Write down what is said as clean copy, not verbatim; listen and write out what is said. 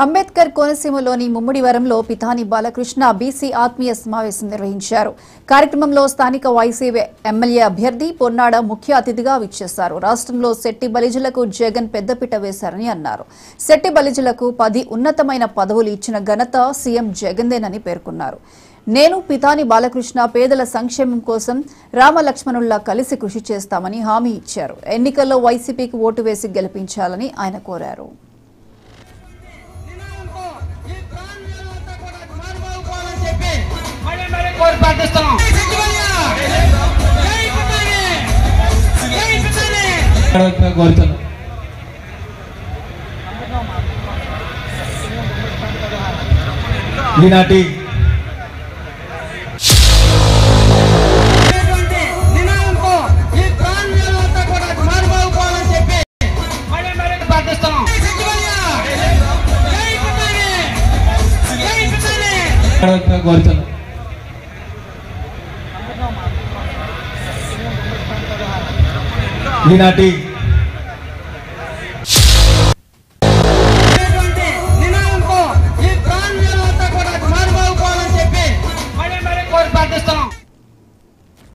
Ambedkar కోనసీమలోని ముమ్మిడివరంలో Pitani Balakrishna BC ఆత్మీయ సమావేశం నిర్వహించారు. కార్యక్రమంలో స్థానిక వైసీపీ ఎమ్మెల్యే అభ్యర్థి పొన్నాడ ముఖ్య అతిథిగా విచ్చేశారు. రాష్ట్రంలో శెట్టి బలిజలకు జగన్ పెద్దపీట వేశారని అన్నారు. శెట్టి బలిజలకు 10 ఉన్నతమైన పదవులు ఇచ్చిన ఘనత సీఎం జగన్దేనని పేర్కొన్నారు. నేను పితాని బాలకృష్ణ పేదల సంక్షేమం కోసం రామలక్ష్మణుల్లా కలిసి కృషి చేస్తామని హామీ ఇచ్చారు. ఎన్నికల్లో వైసీపీకి ఓటు వేసి గెలిపించాలని ఆయన కోరారు. ఈనాటి ఈనాటి